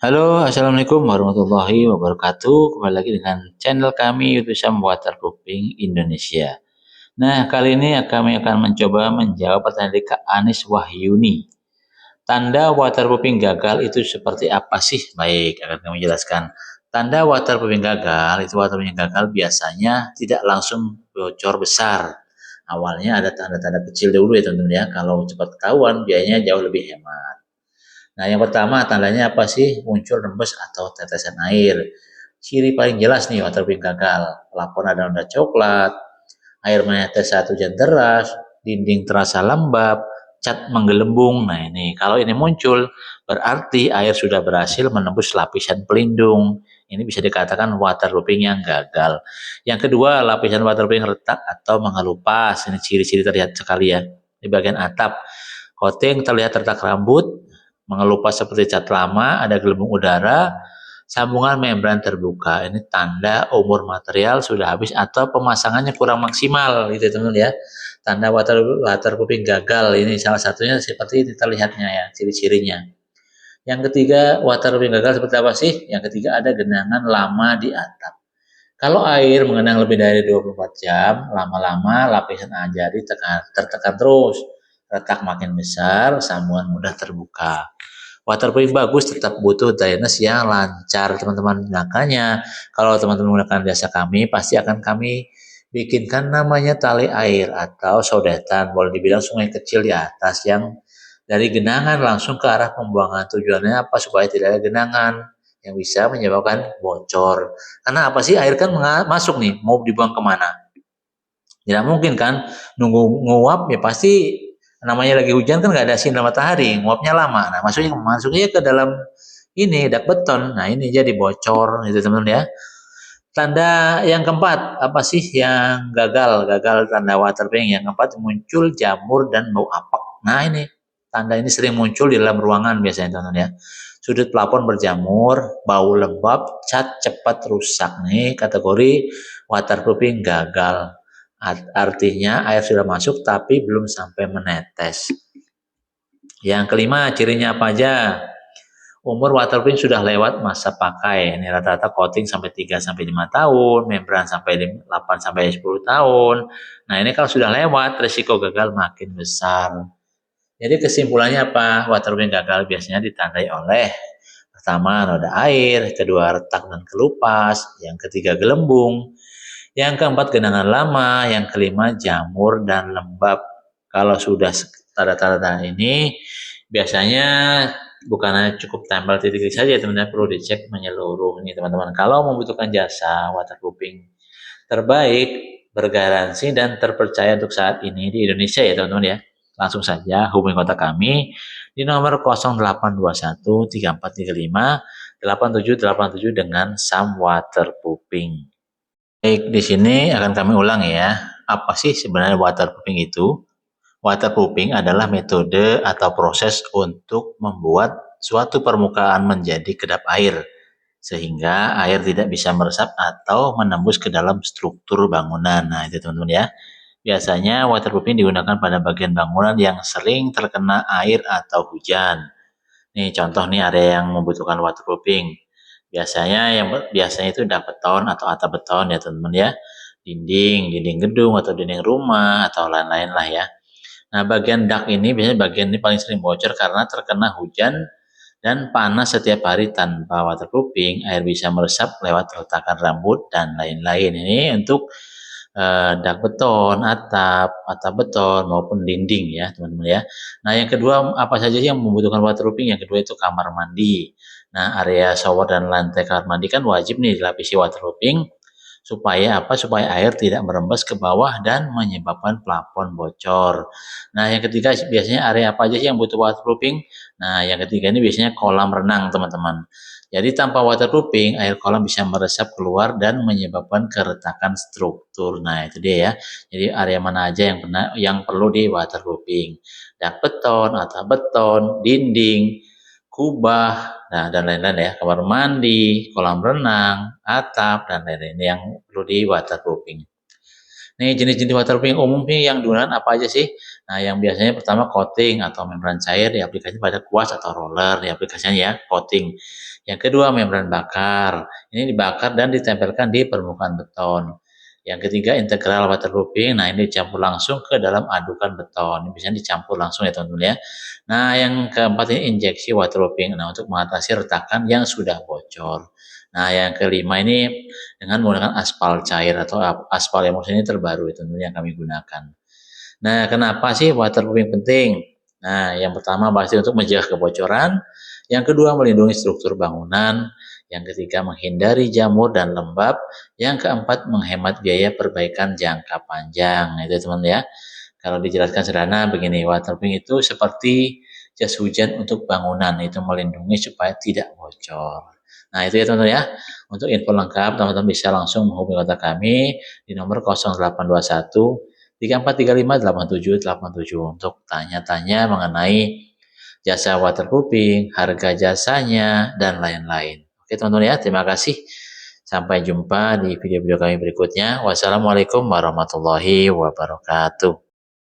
Halo, Assalamualaikum warahmatullahi wabarakatuh. Kembali lagi dengan channel kami YouTube Sam Waterproofing Indonesia. Nah, kali ini kami akan mencoba menjawab pertanyaan dari Kak Anis Wahyuni. Tanda waterproofing gagal itu seperti apa sih? Baik, akan kami jelaskan. Tanda waterproofing gagal, itu waterproofing gagal biasanya tidak langsung bocor besar. Awalnya ada tanda-tanda kecil dulu ya teman-teman ya. Kalau cepat ketahuan, biayanya jauh lebih hemat. Nah, yang pertama tandanya apa sih? Muncul rembes atau tetesan air. Ciri paling jelas nih waterproofing gagal. Pelapon ada noda coklat, air menetes saat hujan deras, dinding terasa lembab, cat menggelembung. Nah, ini kalau ini muncul berarti air sudah berhasil menembus lapisan pelindung. Ini bisa dikatakan waterproofing yang gagal. Yang kedua, lapisan waterproofing retak atau mengelupas. Ini ciri-ciri terlihat sekali ya. Di bagian atap, coating terlihat retak rambut, mengelupas seperti cat lama, ada gelembung udara, sambungan membran terbuka. Ini tanda umur material sudah habis atau pemasangannya kurang maksimal gitu teman-teman ya. Tanda waterproofing gagal ini salah satunya seperti ini terlihatnya ya ciri-cirinya. Yang ketiga, waterproofing gagal seperti apa sih? Yang ketiga ada genangan lama di atap. Kalau air mengenang lebih dari 24 jam, lama-lama lapisan ajari tertekan terus. Retak makin besar, sambungan mudah terbuka. Waterproofing bagus tetap butuh drainase yang lancar, teman-teman. Makanya, kalau teman-teman menggunakan jasa kami, pasti akan kami bikinkan namanya tali air atau sodetan. Boleh dibilang sungai kecil di atas yang dari genangan langsung ke arah pembuangan. Tujuannya apa? Supaya tidak ada genangan yang bisa menyebabkan bocor. Karena apa sih? Air kan masuk nih, mau dibuang kemana? Tidak mungkin kan? Nunggu nguap ya pasti namanya lagi hujan kan nggak ada sinar matahari, nguapnya lama. Nah, masuknya ke dalam ini dak beton. Nah, ini jadi bocor itu teman-teman ya. Tanda yang keempat, apa sih yang gagal? Gagal tanda waterproofing. Yang keempat muncul jamur dan bau apek. Nah, ini tanda ini sering muncul di dalam ruangan biasanya teman-teman ya. Sudut plafon berjamur, bau lembab, cat cepat rusak. Nih kategori waterproofing gagal. Artinya air sudah masuk tapi belum sampai menetes. Yang kelima, cirinya apa aja? Umur waterproofing sudah lewat masa pakai. Ini rata-rata coating sampai 3 sampai 5 tahun, membran sampai 8 sampai 10 tahun. Nah, ini kalau sudah lewat, risiko gagal makin besar. Jadi kesimpulannya apa? Waterproofing gagal biasanya ditandai oleh pertama noda air, kedua retak dan kelupas, yang ketiga gelembung, yang keempat genangan lama, yang kelima jamur dan lembab. Kalau sudah tanda-tanda ini biasanya bukan hanya cukup tempel titik-titik saja teman-teman, perlu dicek menyeluruh nih teman-teman. Kalau membutuhkan jasa waterproofing terbaik, bergaransi dan terpercaya untuk saat ini di Indonesia ya teman-teman ya. Langsung saja hubungi kontak kami di nomor 0821 3435 8787 dengan Sam Waterproofing. Baik, di sini akan kami ulang ya. Apa sih sebenarnya waterproofing itu? Waterproofing adalah metode atau proses untuk membuat suatu permukaan menjadi kedap air, sehingga air tidak bisa meresap atau menembus ke dalam struktur bangunan. Nah, itu teman-teman ya. Biasanya waterproofing digunakan pada bagian bangunan yang sering terkena air atau hujan. Nih contoh nih area yang membutuhkan waterproofing. Biasanya itu udah beton atau atap beton ya teman-teman ya. Dinding gedung atau dinding rumah atau lain-lain lah ya. Nah, bagian dak ini biasanya bagian ini paling sering bocor karena terkena hujan dan panas setiap hari tanpa waterproofing, air bisa meresap lewat retakan rambut dan lain-lain. Ini untuk dak beton, atap beton maupun dinding ya teman-teman ya. Nah yang kedua apa saja sih yang membutuhkan waterproofing? Yang kedua itu kamar mandi. Nah area shower dan lantai kamar mandi kan wajib nih dilapisi waterproofing supaya apa? Supaya air tidak merembes ke bawah dan menyebabkan plafon bocor. Nah yang ketiga biasanya area apa aja sih yang butuh waterproofing? Nah yang ketiga ini biasanya kolam renang teman-teman. Jadi tanpa waterproofing, air kolam bisa meresap keluar dan menyebabkan keretakan struktur. Nah, itu dia ya. Jadi area mana aja yang perlu di waterproofing. Dak beton, atap beton, dinding, kubah, nah dan lain-lain ya. Kamar mandi, kolam renang, atap dan lain-lain yang perlu di waterproofing. Nih jenis-jenis waterproofing umum nih yang digunakan apa aja sih? Nah, yang biasanya pertama coating atau membran cair di aplikasi pada kuas atau roller di aplikasinya ya, coating. Yang kedua membran bakar. Ini dibakar dan ditempelkan di permukaan beton. Yang ketiga integral waterproofing. Nah, ini dicampur langsung ke dalam adukan beton. Ini biasanya dicampur langsung ya teman-teman ya. Nah, yang keempat ini injeksi waterproofing. Nah, untuk mengatasi retakan yang sudah bocor. Nah, yang kelima ini dengan menggunakan aspal cair atau aspal emulsi ini terbaru itu yang kami gunakan. Nah, kenapa sih waterproofing penting? Nah, yang pertama pasti untuk mencegah kebocoran, yang kedua melindungi struktur bangunan, yang ketiga menghindari jamur dan lembab, yang keempat menghemat biaya perbaikan jangka panjang. Itu teman ya. Kalau dijelaskan sederhana begini, waterproofing itu seperti jas hujan untuk bangunan, itu melindungi supaya tidak bocor. Nah, itu ya teman-teman ya. Untuk info lengkap, teman-teman bisa langsung menghubungi kontak kami di nomor 0821 34358787 untuk tanya-tanya mengenai jasa waterproofing, harga jasanya, dan lain-lain. Oke teman-teman ya, terima kasih. Sampai jumpa di video-video kami berikutnya. Wassalamualaikum warahmatullahi wabarakatuh.